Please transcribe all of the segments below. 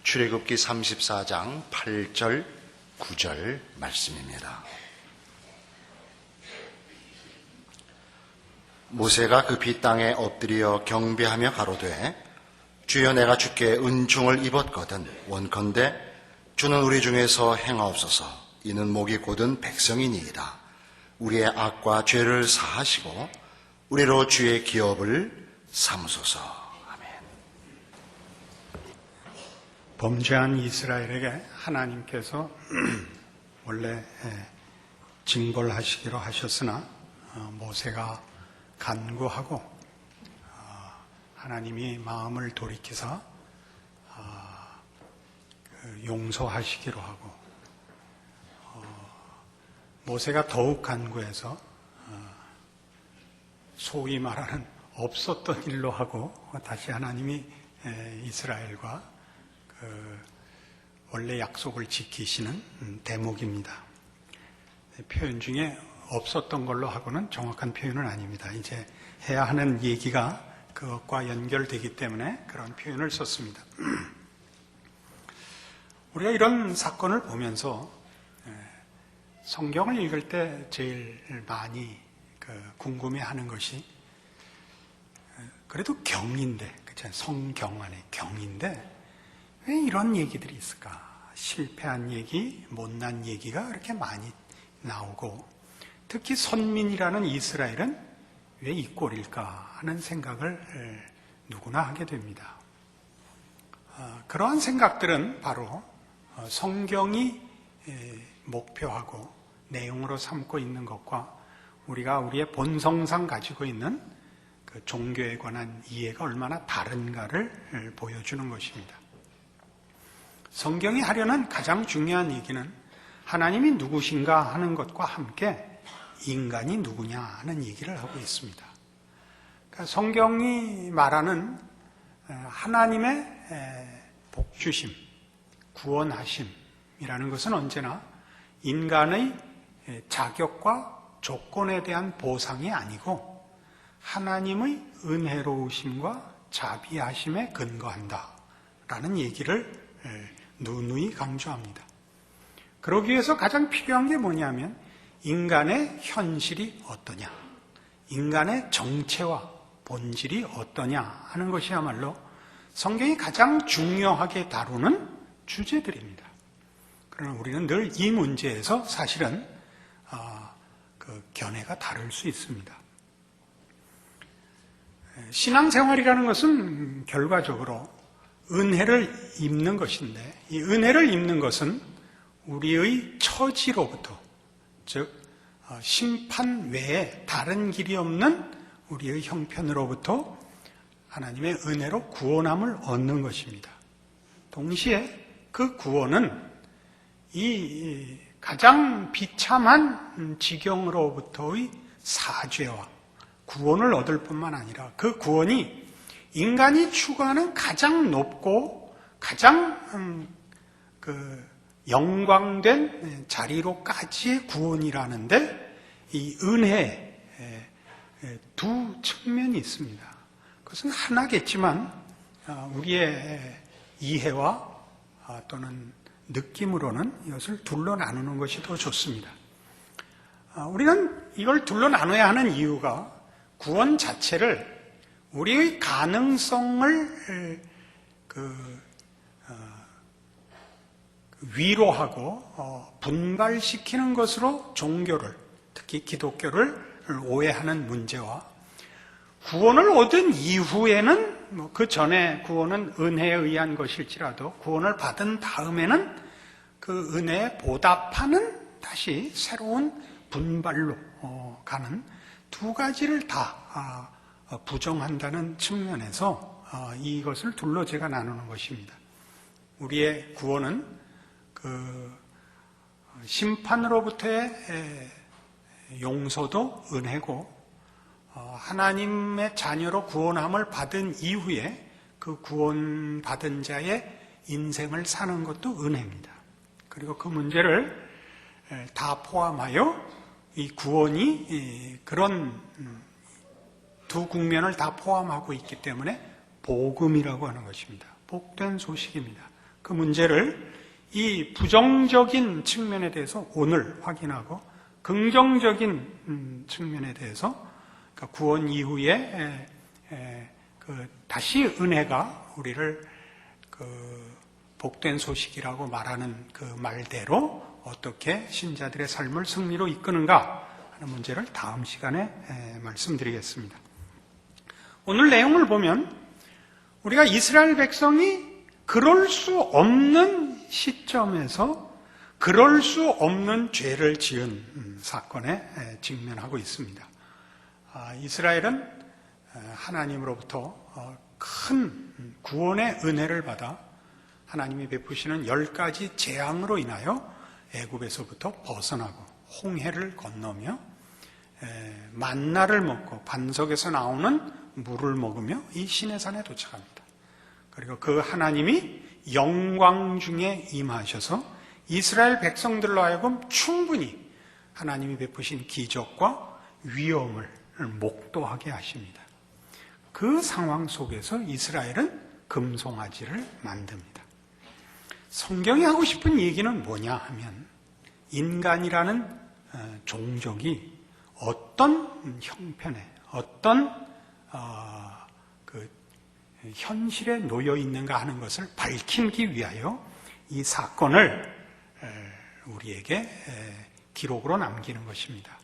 출애굽기 34장 8절 9절 말씀입니다. 모세가 급히 땅에 엎드려 경배하며 가로되 주여 내가 주께 은총을 입었거든 원컨대 주는 우리 중에서 행하옵소서. 이는 목이 곧은 백성이니이다. 우리의 악과 죄를 사하시고 우리로 주의 기업을 삼으소서. 아멘. 범죄한 이스라엘에게 하나님께서 원래 징벌하시기로 하셨으나 모세가 간구하고 하나님이 마음을 돌이키사 용서하시기로 하고 모세가 더욱 간구해서 소위 말하는 없었던 일로 하고 다시 하나님이 이스라엘과 원래 약속을 지키시는 대목입니다. 표현 중에 없었던 걸로 하고는 정확한 표현은 아닙니다. 이제 해야 하는 얘기가 그것과 연결되기 때문에 그런 표현을 썼습니다. 우리가 이런 사건을 보면서 성경을 읽을 때 제일 많이 궁금해하는 것이 그래도 경인데, 그쵸? 성경 안에 경인데 왜 이런 얘기들이 있을까? 실패한 얘기, 못난 얘기가 그렇게 많이 나오고 특히 선민이라는 이스라엘은 왜 이 꼴일까 하는 생각을 누구나 하게 됩니다. 그러한 생각들은 바로 성경이 목표하고 내용으로 삼고 있는 것과 우리가 우리의 본성상 가지고 있는 그 종교에 관한 이해가 얼마나 다른가를 보여주는 것입니다. 성경이 하려는 가장 중요한 얘기는 하나님이 누구신가 하는 것과 함께 인간이 누구냐 하는 얘기를 하고 있습니다. 그러니까 성경이 말하는 하나님의 복주심, 구원하심이라는 것은 언제나 인간의 자격과 조건에 대한 보상이 아니고 하나님의 은혜로우심과 자비하심에 근거한다라는 얘기를 누누이 강조합니다. 그러기 위해서 가장 필요한 게 뭐냐면 인간의 현실이 어떠냐, 인간의 정체와 본질이 어떠냐 하는 것이야말로 성경이 가장 중요하게 다루는 주제들입니다. 그러나 우리는 늘 이 문제에서 사실은 그 견해가 다를 수 있습니다. 신앙생활이라는 것은 결과적으로 은혜를 입는 것인데 이 은혜를 입는 것은 우리의 처지로부터, 즉 심판 외에 다른 길이 없는 우리의 형편으로부터 하나님의 은혜로 구원함을 얻는 것입니다. 동시에 그 구원은 이 가장 비참한 지경으로부터의 사죄와 구원을 얻을 뿐만 아니라 그 구원이 인간이 추구하는 가장 높고 가장 영광된 자리로까지의 구원이라는데 이 은혜의 두 측면이 있습니다. 그것은 하나겠지만 우리의 이해와 또는 느낌으로는 이것을 둘로 나누는 것이 더 좋습니다. 우리는 이걸 둘로 나눠야 하는 이유가 구원 자체를 우리의 가능성을 위로하고 분발시키는 것으로 종교를, 특히 기독교를 오해하는 문제와 구원을 얻은 이후에는 그 전에 구원은 은혜에 의한 것일지라도 구원을 받은 다음에는 그 은혜에 보답하는 다시 새로운 분발로 가는 두 가지를 다 부정한다는 측면에서 이것을 둘로 제가 나누는 것입니다. 우리의 구원은 그 심판으로부터의 용서도 은혜고 하나님의 자녀로 구원함을 받은 이후에 그 구원받은 자의 인생을 사는 것도 은혜입니다. 그리고 그 문제를 다 포함하여 이 구원이 그런 두 국면을 다 포함하고 있기 때문에 복음이라고 하는 것입니다. 복된 소식입니다. 그 문제를 이 부정적인 측면에 대해서 오늘 확인하고 긍정적인 측면에 대해서 그러니까 구원 이후에 다시 은혜가 우리를 복된 소식이라고 말하는 그 말대로 어떻게 신자들의 삶을 승리로 이끄는가 하는 문제를 다음 시간에 말씀드리겠습니다. 오늘 내용을 보면 우리가 이스라엘 백성이 그럴 수 없는 시점에서 그럴 수 없는 죄를 지은 사건에 직면하고 있습니다. 이스라엘은 하나님으로부터 큰 구원의 은혜를 받아 하나님이 베푸시는 10가지 재앙으로 인하여 애굽에서부터 벗어나고 홍해를 건너며 만나를 먹고 반석에서 나오는 물을 먹으며 이 시내산에 도착합니다. 그리고 그 하나님이 영광 중에 임하셔서 이스라엘 백성들로 하여금 충분히 하나님이 베푸신 기적과 위엄을 목도하게 하십니다. 그 상황 속에서 이스라엘은 금송아지를 만듭니다. 성경이 하고 싶은 얘기는 뭐냐 하면 인간이라는 종족이 어떤 형편에 어떤 그 현실에 놓여 있는가 하는 것을 밝히기 위하여 이 사건을 우리에게 기록으로 남기는 것입니다.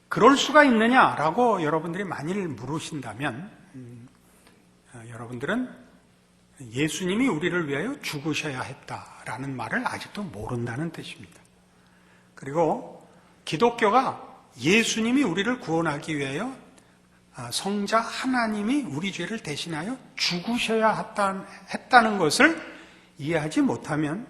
그럴 수가 있느냐라고 여러분들이 만일 물으신다면 여러분들은 예수님이 우리를 위하여 죽으셔야 했다라는 말을 아직도 모른다는 뜻입니다. 그리고 기독교가 예수님이 우리를 구원하기 위하여 성자 하나님이 우리 죄를 대신하여 죽으셔야 했다는 것을 이해하지 못하면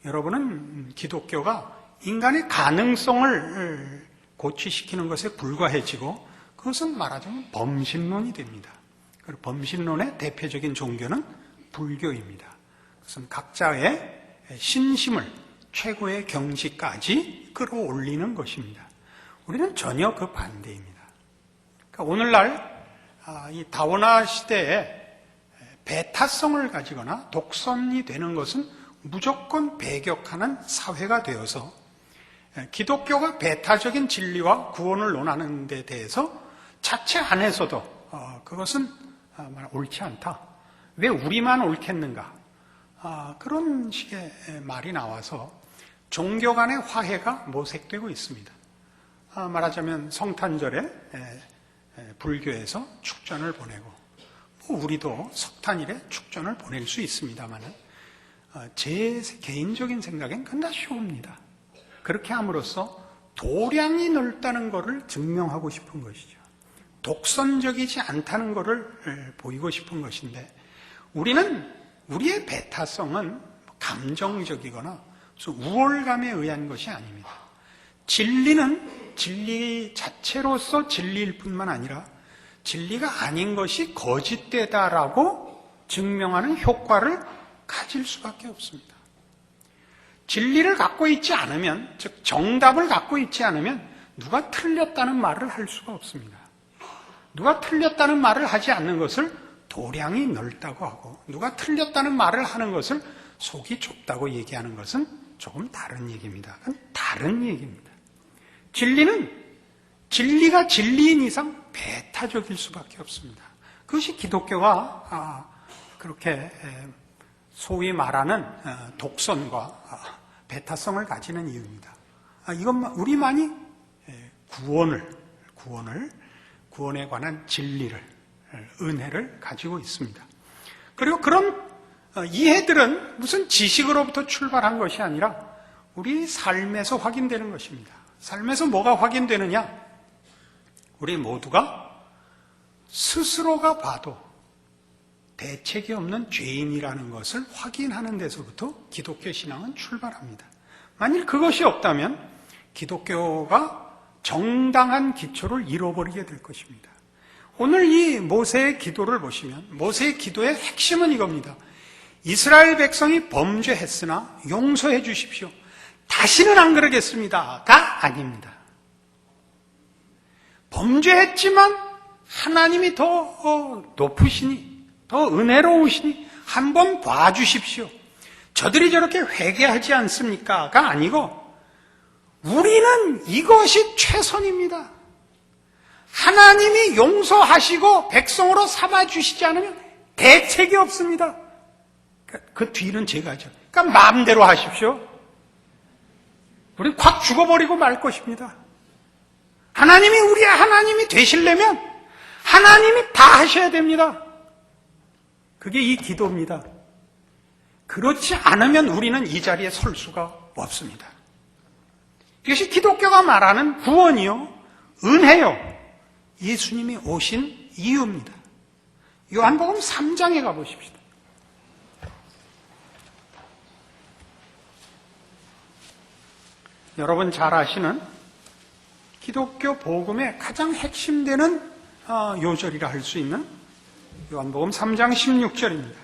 여러분은 기독교가 인간의 가능성을 고취시키는 것에 불과해지고 그것은 말하자면 범신론이 됩니다. 그리고 범신론의 대표적인 종교는 불교입니다. 그것은 각자의 신심을 최고의 경지까지 끌어올리는 것입니다. 우리는 전혀 그 반대입니다. 그러니까 오늘날 이 다원화 시대에 배타성을 가지거나 독선이 되는 것은 무조건 배격하는 사회가 되어서 기독교가 배타적인 진리와 구원을 논하는 데 대해서 자체 안에서도 그것은 옳지 않다. 왜 우리만 옳겠는가? 그런 식의 말이 나와서 종교 간의 화해가 모색되고 있습니다. 말하자면 성탄절에 불교에서 축전을 보내고 우리도 석탄일에 축전을 보낼 수 있습니다만 제 개인적인 생각엔 그건 다 쇼입니다. 그렇게 함으로써 도량이 넓다는 것을 증명하고 싶은 것이죠. 독선적이지 않다는 것을 보이고 싶은 것인데 우리는 우리의 배타성은 감정적이거나 우월감에 의한 것이 아닙니다. 진리는 진리 자체로서 진리일 뿐만 아니라 진리가 아닌 것이 거짓되다라고 증명하는 효과를 가질 수밖에 없습니다. 진리를 갖고 있지 않으면, 즉 정답을 갖고 있지 않으면 누가 틀렸다는 말을 할 수가 없습니다. 누가 틀렸다는 말을 하지 않는 것을 도량이 넓다고 하고 누가 틀렸다는 말을 하는 것을 속이 좁다고 얘기하는 것은 조금 다른 얘기입니다. 그건 다른 얘기입니다. 진리는 진리가 진리인 이상 배타적일 수밖에 없습니다. 그것이 기독교가 그렇게 소위 말하는 독선과 배타성을 가지는 이유입니다. 이것만 우리만이 구원에 관한 진리를 은혜를 가지고 있습니다. 그리고 그런 이해들은 무슨 지식으로부터 출발한 것이 아니라 우리 삶에서 확인되는 것입니다. 삶에서 뭐가 확인되느냐? 우리 모두가 스스로가 봐도 대책이 없는 죄인이라는 것을 확인하는 데서부터 기독교 신앙은 출발합니다. 만일 그것이 없다면 기독교가 정당한 기초를 잃어버리게 될 것입니다. 오늘 이 모세의 기도를 보시면 모세의 기도의 핵심은 이겁니다. 이스라엘 백성이 범죄했으나 용서해 주십시오. 다시는 안 그러겠습니다가 아닙니다. 범죄했지만 하나님이 더 높으시니 더 은혜로우시니 한번 봐주십시오. 저들이 저렇게 회개하지 않습니까?가 아니고 우리는 이것이 최선입니다. 하나님이 용서하시고 백성으로 삼아주시지 않으면 대책이 없습니다. 그 뒤는 제가 하죠. 그러니까 마음대로 하십시오. 우리 확 죽어버리고 말 것입니다. 하나님이 우리의 하나님이 되시려면 하나님이 다 하셔야 됩니다. 그게 이 기도입니다. 그렇지 않으면 우리는 이 자리에 설 수가 없습니다. 이것이 기독교가 말하는 구원이요, 은혜요, 예수님이 오신 이유입니다. 요한복음 3장에 가보십시다. 여러분 잘 아시는 기독교 복음의 가장 핵심되는 요절이라 할 수 있는 요한복음 3장 16절입니다.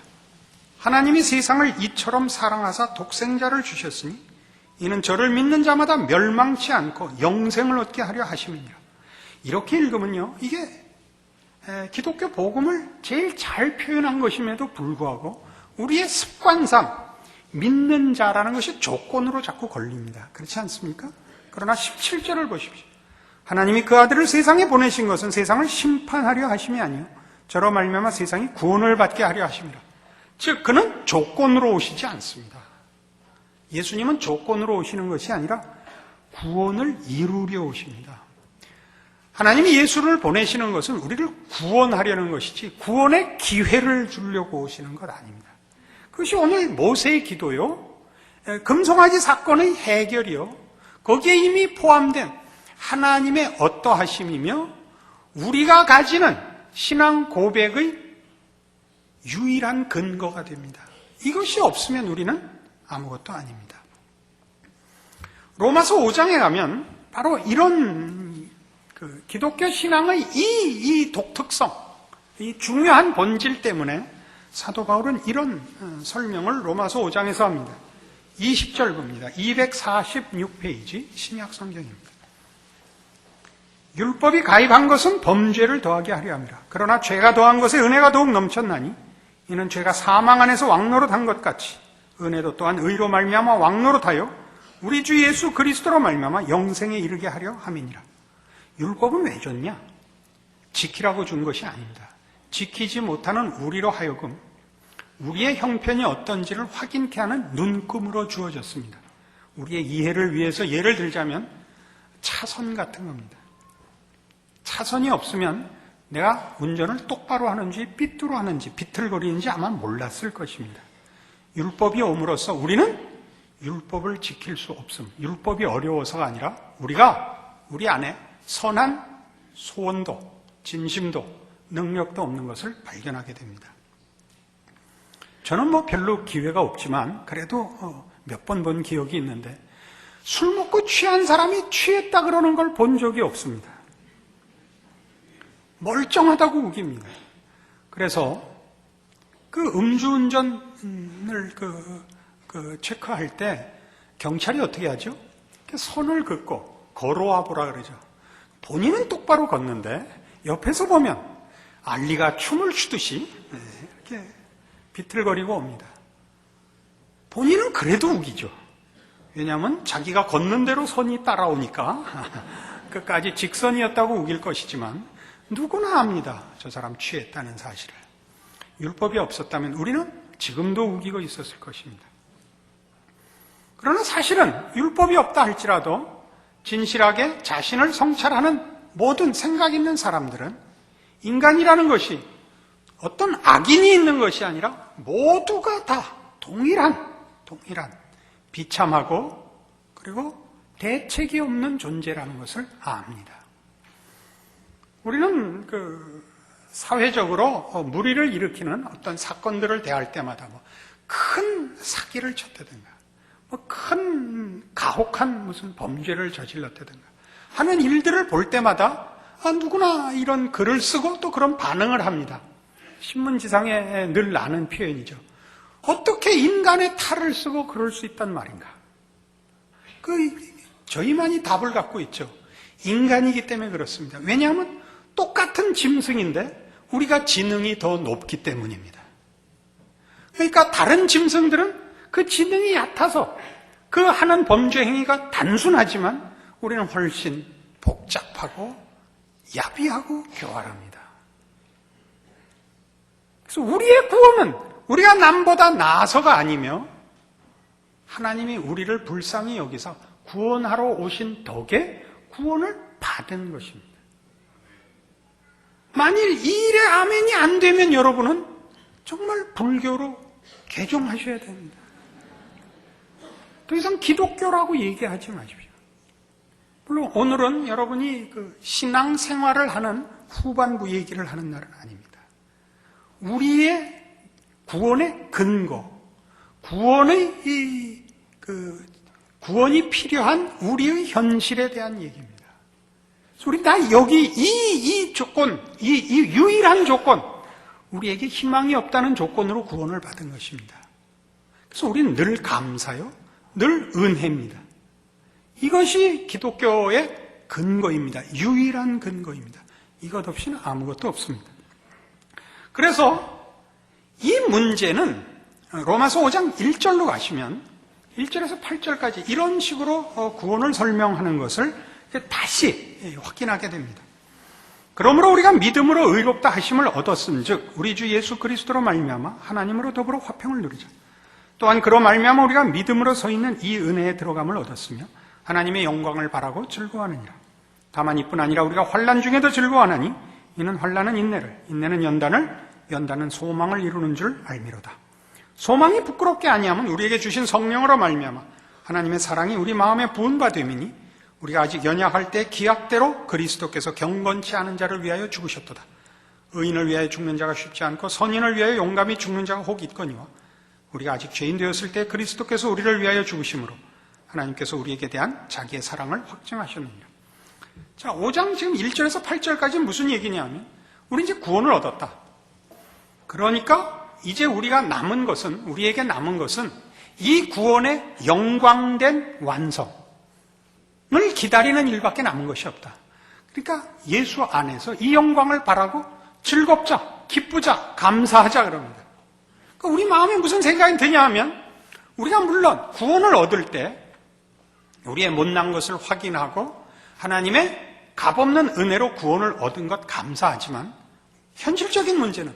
하나님이 세상을 이처럼 사랑하사 독생자를 주셨으니 이는 저를 믿는 자마다 멸망치 않고 영생을 얻게 하려 하심이니라. 이렇게 읽으면요, 이게 기독교 복음을 제일 잘 표현한 것임에도 불구하고 우리의 습관상 믿는 자라는 것이 조건으로 자꾸 걸립니다. 그렇지 않습니까? 그러나 17절을 보십시오. 하나님이 그 아들을 세상에 보내신 것은 세상을 심판하려 하심이 아니요 저로 말미암아 세상이 구원을 받게 하려 하심이라. 즉 그는 조건으로 오시지 않습니다. 예수님은 조건으로 오시는 것이 아니라 구원을 이루려 오십니다. 하나님이 예수를 보내시는 것은 우리를 구원하려는 것이지 구원의 기회를 주려고 오시는 것 아닙니다. 그것이 오늘 모세의 기도요, 금송아지 사건의 해결이요, 거기에 이미 포함된 하나님의 어떠하심이며 우리가 가지는 신앙 고백의 유일한 근거가 됩니다. 이것이 없으면 우리는 아무것도 아닙니다. 로마서 5장에 가면 바로 이런 기독교 신앙의 이 독특성, 이 중요한 본질 때문에 사도 바울은 이런 설명을 로마서 5장에서 합니다. 20절 봅니다. 246페이지 신약 성경입니다. 율법이 가입한 것은 범죄를 더하게 하려 함이라. 그러나 죄가 더한 것에 은혜가 더욱 넘쳤나니 이는 죄가 사망 안에서 왕노릇한 것 같이 은혜도 또한 의로 말미암아 왕노릇하여 우리 주 예수 그리스도로 말미암아 영생에 이르게 하려 함이니라. 율법은 왜 줬냐? 지키라고 준 것이 아닙니다. 지키지 못하는 우리로 하여금 우리의 형편이 어떤지를 확인케 하는 눈금으로 주어졌습니다. 우리의 이해를 위해서 예를 들자면 차선 같은 겁니다. 차선이 없으면 내가 운전을 똑바로 하는지 삐뚤어 하는지 비틀거리는지 아마 몰랐을 것입니다. 율법이 옴으로써 우리는 율법을 지킬 수 없음. 율법이 어려워서가 아니라 우리가 우리 안에 선한 소원도 진심도 능력도 없는 것을 발견하게 됩니다. 저는 별로 기회가 없지만 그래도 몇 번 본 기억이 있는데 술 먹고 취한 사람이 취했다 그러는 걸 본 적이 없습니다. 멀쩡하다고 우깁니다. 그래서 그 음주운전을 체크할 때 경찰이 어떻게 하죠? 선을 긋고 걸어와 보라 그러죠. 본인은 똑바로 걷는데 옆에서 보면 알리가 춤을 추듯이 이렇게 비틀거리고 옵니다. 본인은 그래도 우기죠. 왜냐하면 자기가 걷는 대로 선이 따라오니까 끝까지 직선이었다고 우길 것이지만 누구나 압니다. 저 사람 취했다는 사실을. 율법이 없었다면 우리는 지금도 우기고 있었을 것입니다. 그러나 사실은 율법이 없다 할지라도 진실하게 자신을 성찰하는 모든 생각 있는 사람들은 인간이라는 것이 어떤 악인이 있는 것이 아니라 모두가 다 동일한 비참하고 그리고 대책이 없는 존재라는 것을 압니다. 우리는 사회적으로 무리를 일으키는 어떤 사건들을 대할 때마다 큰 사기를 쳤다든가 큰 가혹한 무슨 범죄를 저질렀다든가 하는 일들을 볼 때마다 누구나 이런 글을 쓰고 또 그런 반응을 합니다. 신문지상에 늘 나는 표현이죠. 어떻게 인간의 탈을 쓰고 그럴 수 있단 말인가? 저희만이 답을 갖고 있죠. 인간이기 때문에 그렇습니다. 왜냐하면 똑같은 짐승인데 우리가 지능이 더 높기 때문입니다. 그러니까 다른 짐승들은 그 지능이 얕아서 그 하는 범죄 행위가 단순하지만 우리는 훨씬 복잡하고 야비하고 교활합니다. 그래서 우리의 구원은 우리가 남보다 나아서가 아니며 하나님이 우리를 불쌍히 여기서 구원하러 오신 덕에 구원을 받은 것입니다. 만일 이 일에 아멘이 안 되면 여러분은 정말 불교로 개종하셔야 됩니다. 더 이상 기독교라고 얘기하지 마십시오. 물론 오늘은 여러분이 그 신앙 생활을 하는 후반부 얘기를 하는 날은 아닙니다. 우리의 구원의 근거, 구원이 필요한 우리의 현실에 대한 얘기입니다. 그래서 우리 다 여기 이 조건, 이 유일한 조건, 우리에게 희망이 없다는 조건으로 구원을 받은 것입니다. 그래서 우리는 늘 감사요, 늘 은혜입니다. 이것이 기독교의 근거입니다. 유일한 근거입니다. 이것 없이는 아무것도 없습니다. 그래서 이 문제는 로마서 5장 1절로 가시면 1절에서 8절까지 이런 식으로 구원을 설명하는 것을 다시 확인하게 됩니다. 그러므로 우리가 믿음으로 의롭다 하심을 얻었은즉 우리 주 예수 그리스도로 말미암아 하나님으로 더불어 화평을 누리자. 또한 그로 말미암아 우리가 믿음으로 서 있는 이 은혜에 들어감을 얻었으며 하나님의 영광을 바라고 즐거워하느니라. 다만 이뿐 아니라 우리가 환난 중에도 즐거워하나니 이는 환난은 인내를, 인내는 연단을, 연단은 소망을 이루는 줄 알미로다. 소망이 부끄럽게 아니하면 우리에게 주신 성령으로 말미암아 하나님의 사랑이 우리 마음에 부은 바 됨이니 우리가 아직 연약할 때 기약대로 그리스도께서 경건치 않은 자를 위하여 죽으셨도다. 의인을 위하여 죽는 자가 쉽지 않고 선인을 위하여 용감히 죽는 자가 혹 있거니와 우리가 아직 죄인 되었을 때 그리스도께서 우리를 위하여 죽으심으로 하나님께서 우리에게 대한 자기의 사랑을 확증하셨느니라. 자, 5장 지금 1절에서 8절까지 무슨 얘기냐면 우리 이제 구원을 얻었다. 그러니까 이제 우리에게 남은 것은 이 구원의 영광된 완성을 기다리는 일밖에 남은 것이 없다. 그러니까 예수 안에서 이 영광을 바라고 즐겁자, 기쁘자, 감사하자 그럽니다. 그러니까 우리 마음에 무슨 생각이 드냐 하면 우리가 물론 구원을 얻을 때 우리의 못난 것을 확인하고 하나님의 값없는 은혜로 구원을 얻은 것 감사하지만 현실적인 문제는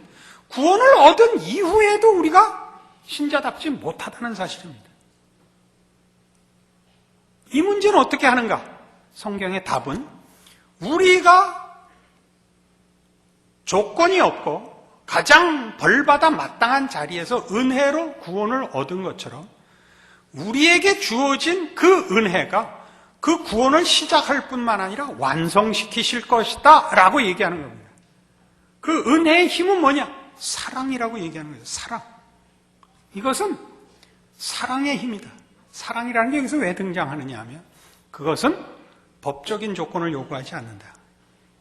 구원을 얻은 이후에도 우리가 신자답지 못하다는 사실입니다. 이 문제는 어떻게 하는가? 성경의 답은 우리가 조건이 없고 가장 벌받아 마땅한 자리에서 은혜로 구원을 얻은 것처럼 우리에게 주어진 그 은혜가 그 구원을 시작할 뿐만 아니라 완성시키실 것이다 라고 얘기하는 겁니다. 그 은혜의 힘은 뭐냐? 사랑이라고 얘기하는 거예요. 사랑. 이것은 사랑의 힘이다. 사랑이라는 게 여기서 왜 등장하느냐 하면 그것은 법적인 조건을 요구하지 않는다.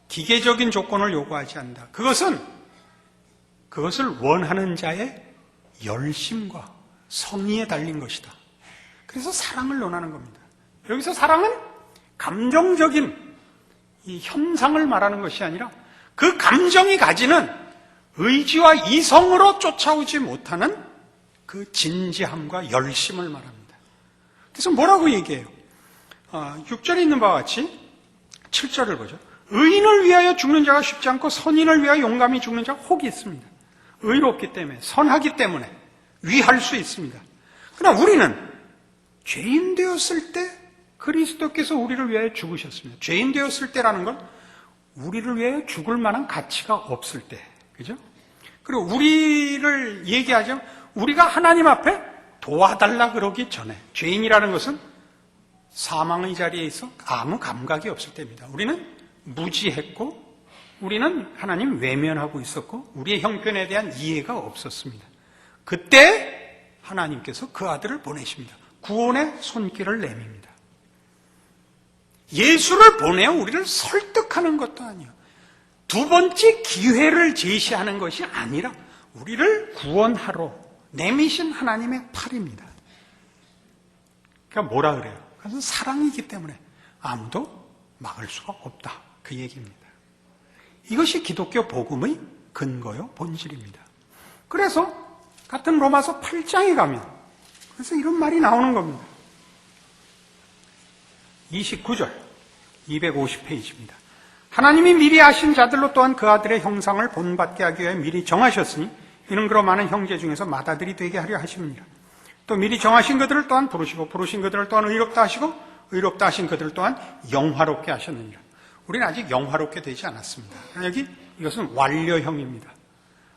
기계적인 조건을 요구하지 않는다. 그것을 원하는 자의 열심과 성의에 달린 것이다. 그래서 사랑을 논하는 겁니다. 여기서 사랑은 감정적인 이 현상을 말하는 것이 아니라 그 감정이 가지는 의지와 이성으로 쫓아오지 못하는 그 진지함과 열심을 말합니다. 그래서 뭐라고 얘기해요? 6절에 있는 바와 같이 7절을 보죠. 의인을 위하여 죽는 자가 쉽지 않고 선인을 위하여 용감히 죽는 자가 혹이 있습니다. 의롭기 때문에, 선하기 때문에 위할 수 있습니다. 그러나 우리는 죄인 되었을 때 그리스도께서 우리를 위하여 죽으셨습니다. 죄인 되었을 때라는 건 우리를 위하여 죽을 만한 가치가 없을 때, 그죠? 그리고 우리를 얘기하자면 우리가 하나님 앞에 도와달라 그러기 전에 죄인이라는 것은 사망의 자리에 있어 아무 감각이 없을 때입니다. 우리는 무지했고 우리는 하나님 외면하고 있었고 우리의 형편에 대한 이해가 없었습니다. 그때 하나님께서 그 아들을 보내십니다. 구원의 손길을 내밉니다. 예수를 보내어 우리를 설득하는 것도 아니에요. 두 번째 기회를 제시하는 것이 아니라 우리를 구원하러 내미신 하나님의 팔입니다. 그러니까 뭐라 그래요? 그것은 사랑이기 때문에 아무도 막을 수가 없다. 그 얘기입니다. 이것이 기독교 복음의 근거요, 본질입니다. 그래서 같은 로마서 8장에 가면 그래서 이런 말이 나오는 겁니다. 29절 250페이지입니다. 하나님이 미리 아신 자들로 또한 그 아들의 형상을 본받게 하기 위해 미리 정하셨으니 이는 그로 많은 형제 중에서 맏아들이 되게 하려 하심이니라. 또 미리 정하신 그들을 또한 부르시고 부르신 그들을 또한 의롭다 하시고 의롭다 하신 그들을 또한 영화롭게 하셨느니라. 우리는 아직 영화롭게 되지 않았습니다. 여기 이것은 완료형입니다.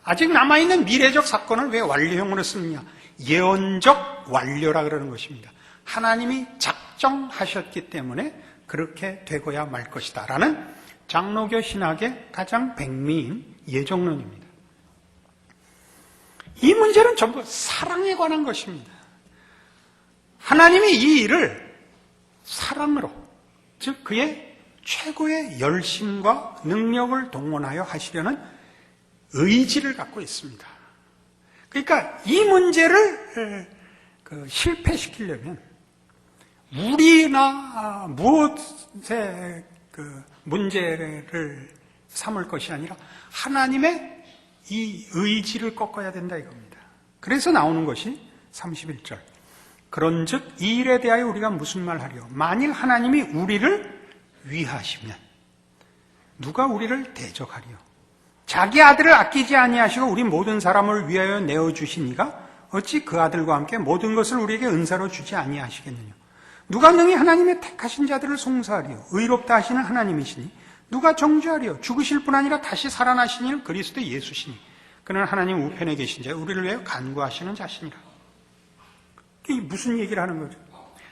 아직 남아있는 미래적 사건을 왜 완료형으로 쓰느냐? 예언적 완료라 그러는 것입니다. 하나님이 작정하셨기 때문에 그렇게 되고야 말 것이다 라는 장로교 신학의 가장 백미인 예정론입니다. 이 문제는 전부 사랑에 관한 것입니다. 하나님이 이 일을 사랑으로, 즉 그의 최고의 열심과 능력을 동원하여 하시려는 의지를 갖고 있습니다. 그러니까 이 문제를 실패시키려면 우리나 무엇의 문제를 삼을 것이 아니라 하나님의 이 의지를 꺾어야 된다 이겁니다. 그래서 나오는 것이 31절. 그런즉 이 일에 대하여 우리가 무슨 말 하리요? 만일 하나님이 우리를 위하시면 누가 우리를 대적하리요? 자기 아들을 아끼지 아니하시고 우리 모든 사람을 위하여 내어주시니가 어찌 그 아들과 함께 모든 것을 우리에게 은사로 주지 아니하시겠느냐? 누가 능히 하나님의 택하신 자들을 송사하리요? 의롭다 하시는 하나님이시니 누가 정죄하리요? 죽으실 뿐 아니라 다시 살아나신 이는 그리스도 예수시니 그는 하나님 우편에 계신 자 우리를 위하여 간구하시는 자시니라. 이게 무슨 얘기를 하는 거죠?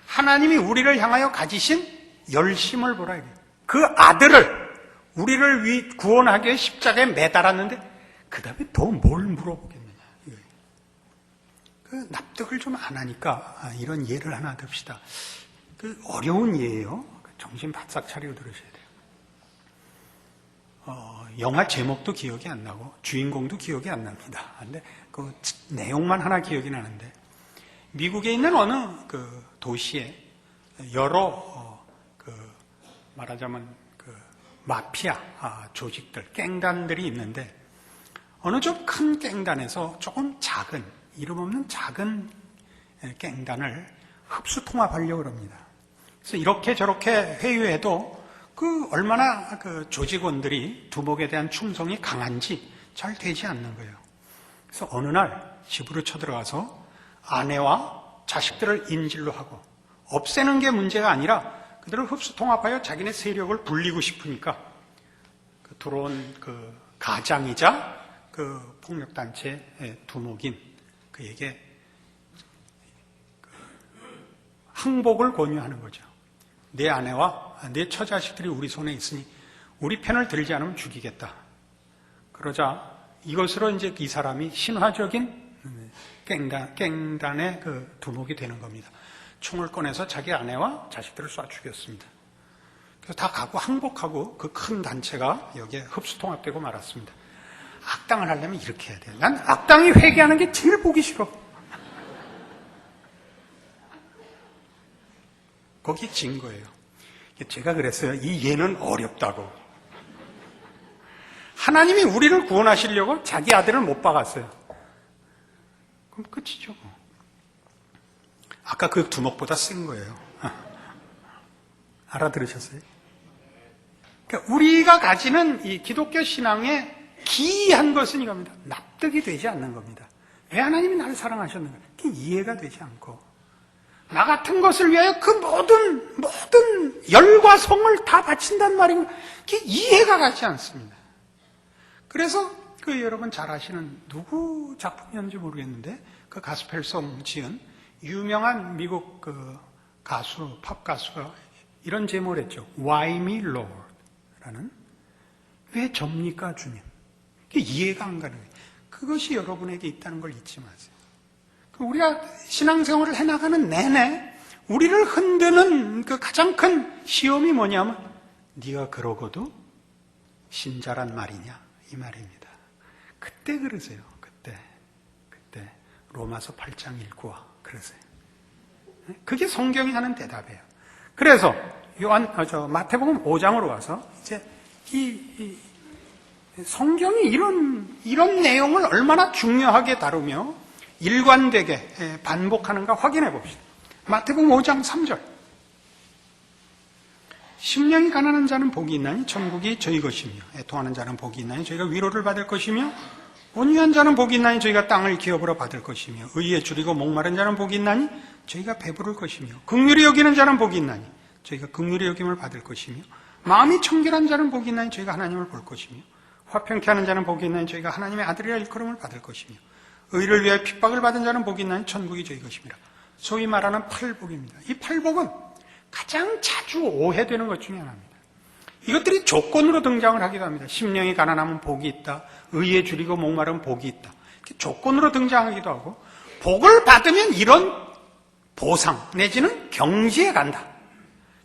하나님이 우리를 향하여 가지신 열심을 보라 이래요. 그 아들을 우리를 구원하기 위해 십자가에 매달았는데 그 다음에 더 뭘 물어보겠느냐. 그 납득을 좀 안 하니까 이런 예를 하나 듭시다. 어려운 예예요. 정신 바싹 차리고 들으셔야 돼요. 영화 제목도 기억이 안 나고 주인공도 기억이 안 납니다. 근데 그 내용만 하나 기억이 나는데 미국에 있는 어느 도시에 여러 말하자면 마피아 조직들, 갱단들이 있는데 어느 좀 큰 갱단에서 조금 작은, 이름 없는 작은 갱단을 흡수 통합하려고 합니다. 그래서 이렇게 저렇게 회유해도 얼마나 조직원들이 두목에 대한 충성이 강한지 잘 되지 않는 거예요. 그래서 어느 날 집으로 쳐들어가서 아내와 자식들을 인질로 하고 없애는 게 문제가 아니라 그들을 흡수 통합하여 자기네 세력을 불리고 싶으니까 들어온 가장이자 폭력단체 두목인 그에게 항복을 권유하는 거죠. 내 아내와 내 처자식들이 우리 손에 있으니 우리 편을 들지 않으면 죽이겠다. 그러자 이것으로 이제 이 사람이 신화적인 갱단의 두목이 되는 겁니다. 총을 꺼내서 자기 아내와 자식들을 쏴 죽였습니다. 그래서 다 가고 항복하고 그 큰 단체가 여기에 흡수 통합되고 말았습니다. 악당을 하려면 이렇게 해야 돼요. 난 악당이 회개하는 게 제일 보기 싫어. 거기 진 거예요. 제가 그랬어요. 이 예는 어렵다고. 하나님이 우리를 구원하시려고 자기 아들을 못 박았어요. 그럼 끝이죠. 아까 그 두목보다 센 거예요. 알아들으셨어요? 그러니까 우리가 가지는 이 기독교 신앙의 기이한 것은 이겁니다. 납득이 되지 않는 겁니다. 왜 하나님이 나를 사랑하셨는가? 그게 이해가 되지 않고 나 같은 것을 위하여 그 모든 열과 성을 다 바친단 말이고 그게 이해가 가지 않습니다. 그래서 여러분 잘 아시는 누구 작품이었는지 모르겠는데 그 가스펠송 지은 유명한 미국 팝 가수가 이런 제목을 했죠. Why me, Lord? 라는 왜 접니까, 주님? 그게 이해가 안 가는 거예요. 그것이 여러분에게 있다는 걸 잊지 마세요. 우리가 신앙생활을 해나가는 내내 우리를 흔드는 가장 큰 시험이 뭐냐면 네가 그러고도 신자란 말이냐 이 말입니다. 그때 그러세요. 그때 로마서 8장 읽고 와 그러세요. 그게 성경이 하는 대답이에요. 그래서 마태복음 5장으로 와서 이제 이 성경이 이런 내용을 얼마나 중요하게 다루며 일관되게 반복하는가 확인해 봅시다. 마태복음 5장 3절. 심령이 가난한 자는 복이 있나니 천국이 저희 것이며, 애통하는 자는 복이 있나니 저희가 위로를 받을 것이며, 온유한 자는 복이 있나니 저희가 땅을 기업으로 받을 것이며, 의에 줄이고 목마른 자는 복이 있나니 저희가 배부를 것이며, 긍휼히 여기는 자는 복이 있나니 저희가 긍휼히 여김을 받을 것이며, 마음이 청결한 자는 복이 있나니 저희가 하나님을 볼 것이며, 화평케 하는 자는 복이 있나니 저희가 하나님의 아들이라 일컬음을 받을 것이며, 의를 위하여 핍박을 받은 자는 복이 있나니 천국이 저희 것이니라. 소위 말하는 팔복입니다. 이 팔복은 가장 자주 오해되는 것 중에 하나입니다. 이것들이 조건으로 등장을 하기도 합니다. 심령이 가난하면 복이 있다. 의에 줄이고 목마르면 복이 있다. 이렇게 조건으로 등장하기도 하고, 복을 받으면 이런 보상 내지는 경지에 간다.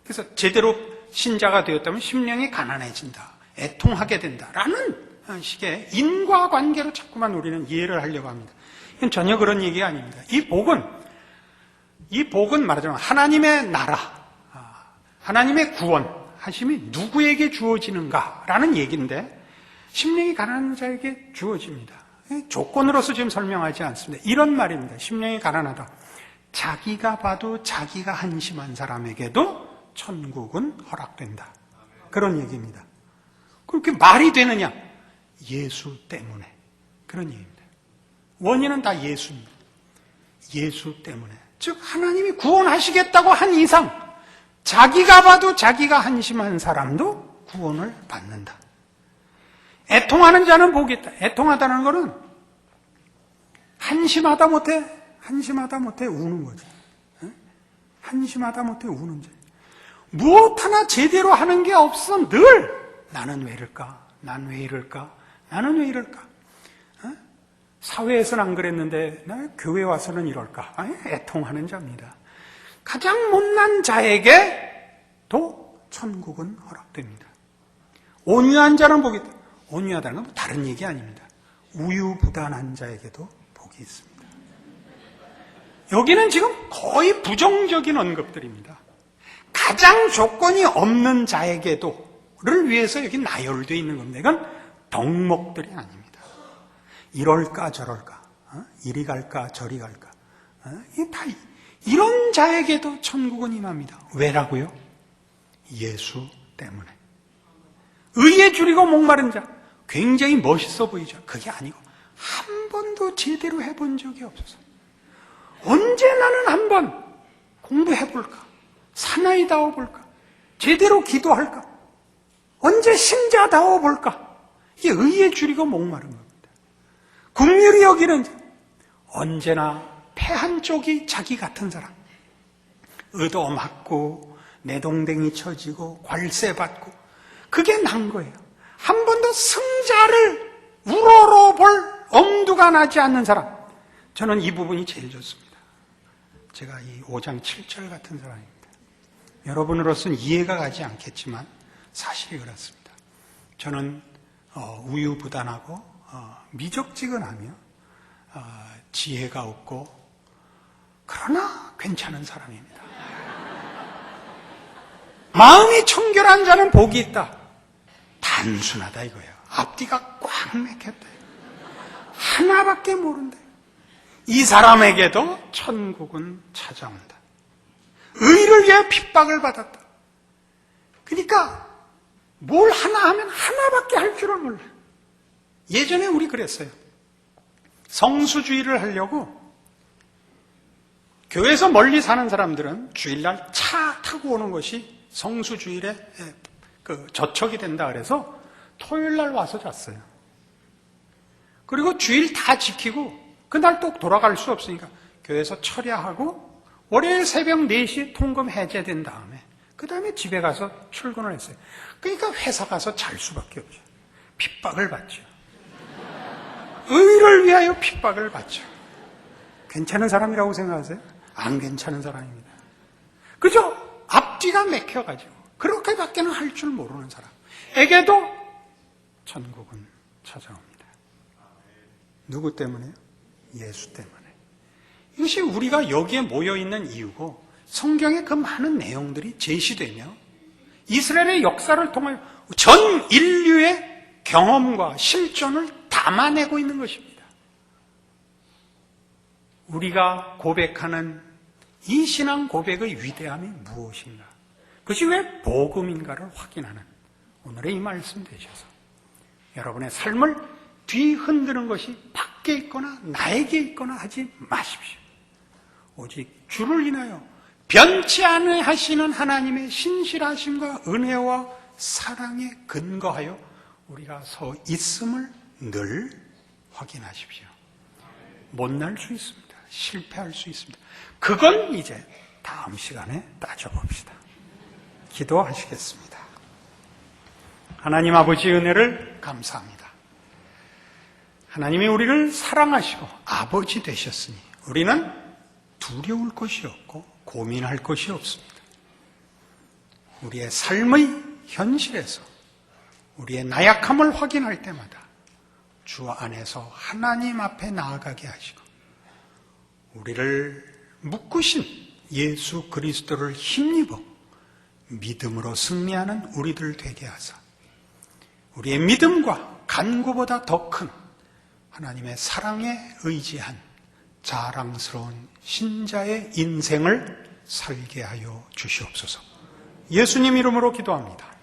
그래서 제대로 신자가 되었다면 심령이 가난해진다. 애통하게 된다라는 식의 인과관계로 자꾸만 우리는 이해를 하려고 합니다. 이건 전혀 그런 얘기가 아닙니다. 이 복은 말하자면 하나님의 나라, 하나님의 구원하심이 누구에게 주어지는가라는 얘기인데, 심령이 가난한 자에게 주어집니다. 조건으로서 지금 설명하지 않습니다. 이런 말입니다. 심령이 가난하다. 자기가 봐도 자기가 한심한 사람에게도 천국은 허락된다. 그런 얘기입니다. 그렇게 말이 되느냐? 예수 때문에. 그런 얘기입니다. 원인은 다 예수입니다. 예수 때문에. 즉 하나님이 구원하시겠다고 한 이상 자기가 봐도 자기가 한심한 사람도 구원을 받는다. 애통하는 자는 복이 있다. 애통하다는 것은 한심하다 못해 우는 거지. 한심하다 못해 우는 자. 무엇 하나 제대로 하는 게 없어. 늘 나는 왜 이럴까? 난 왜 이럴까? 나는 왜 이럴까? 사회에서는 안 그랬는데 나 교회 와서는 이럴까? 애통하는 자입니다. 가장 못난 자에게도 천국은 허락됩니다. 온유한 자는 복이 있다. 온유하다는 건 다른 얘기 아닙니다. 우유부단한 자에게도 복이 있습니다. 여기는 지금 거의 부정적인 언급들입니다. 가장 조건이 없는 자에게도를 위해서 여기 나열되어 있는 겁니다. 이건 덕목들이 아닙니다. 이럴까 저럴까, 이리 갈까 저리 갈까, 이게 다 이런 자에게도 천국은 임합니다. 왜라고요? 예수 때문에. 의에 줄이고 목마른 자, 굉장히 멋있어 보이죠. 그게 아니고 한 번도 제대로 해본 적이 없어서, 언제 나는 한번 공부해볼까, 사나이다워볼까, 제대로 기도할까, 언제 신자다워볼까. 이게 의에 줄이고 목마른 겁니다. 긍휼히 여기는 자, 언제나 패한 쪽이 자기 같은 사람, 얻어맞고 내동댕이 쳐지고 괄세받고, 그게 난 거예요. 한 번도 승자를 우러러볼 엄두가 나지 않는 사람, 저는 이 부분이 제일 좋습니다. 제가 이 5장 7절 같은 사람입니다. 여러분으로서는 이해가 가지 않겠지만 사실이 그렇습니다. 저는 우유부단하고 미적지근하며 지혜가 없고 그러나 괜찮은 사람입니다. 마음이 청결한 자는 복이 있다. 단순하다 이거예요. 앞뒤가 꽉 막혔다. 하나밖에 모른다. 이 사람에게도 천국은 찾아온다. 의를 위해 핍박을 받았다. 그러니까 뭘 하나 하면 하나밖에 할 줄을 몰라. 예전에 우리 그랬어요. 성수주의를 하려고 교회에서 멀리 사는 사람들은 주일날 차 타고 오는 것이 성수주일에 저촉이 된다 그래서 토요일날 와서 잤어요. 그리고 주일 다 지키고 그날 또 돌아갈 수 없으니까 교회에서 철야하고 월요일 새벽 4시에 통금 해제된 다음에 그 다음에 집에 가서 출근을 했어요. 그러니까 회사 가서 잘 수밖에 없죠. 핍박을 받죠. 의를 위하여 핍박을 받죠. 괜찮은 사람이라고 생각하세요? 안 괜찮은 사람입니다. 그죠? 앞뒤가 맥혀가지고 그렇게밖에는 할 줄 모르는 사람에게도 천국은 찾아옵니다. 누구 때문에요? 예수 때문에. 이것이 우리가 여기에 모여있는 이유고, 성경의 그 많은 내용들이 제시되며 이스라엘의 역사를 통하여 전 인류의 경험과 실존을 담아내고 있는 것입니다. 우리가 고백하는 이 신앙 고백의 위대함이 무엇인가? 그것이 왜 복음인가를 확인하는 오늘의 이 말씀 되셔서 여러분의 삶을 뒤흔드는 것이 밖에 있거나 나에게 있거나 하지 마십시오. 오직 주를 인하여 변치 않으시는 하나님의 신실하심과 은혜와 사랑에 근거하여 우리가 서 있음을 늘 확인하십시오. 못날 수 있습니다. 실패할 수 있습니다. 그건 이제 다음 시간에 따져봅시다. 기도하시겠습니다. 하나님 아버지 은혜를 감사합니다. 하나님이 우리를 사랑하시고 아버지 되셨으니 우리는 두려울 것이 없고 고민할 것이 없습니다. 우리의 삶의 현실에서 우리의 나약함을 확인할 때마다 주 안에서 하나님 앞에 나아가게 하시고 우리를 묶으신 예수 그리스도를 힘입어 믿음으로 승리하는 우리들 되게 하사 우리의 믿음과 간구보다 더 큰 하나님의 사랑에 의지한 자랑스러운 신자의 인생을 살게 하여 주시옵소서. 예수님 이름으로 기도합니다.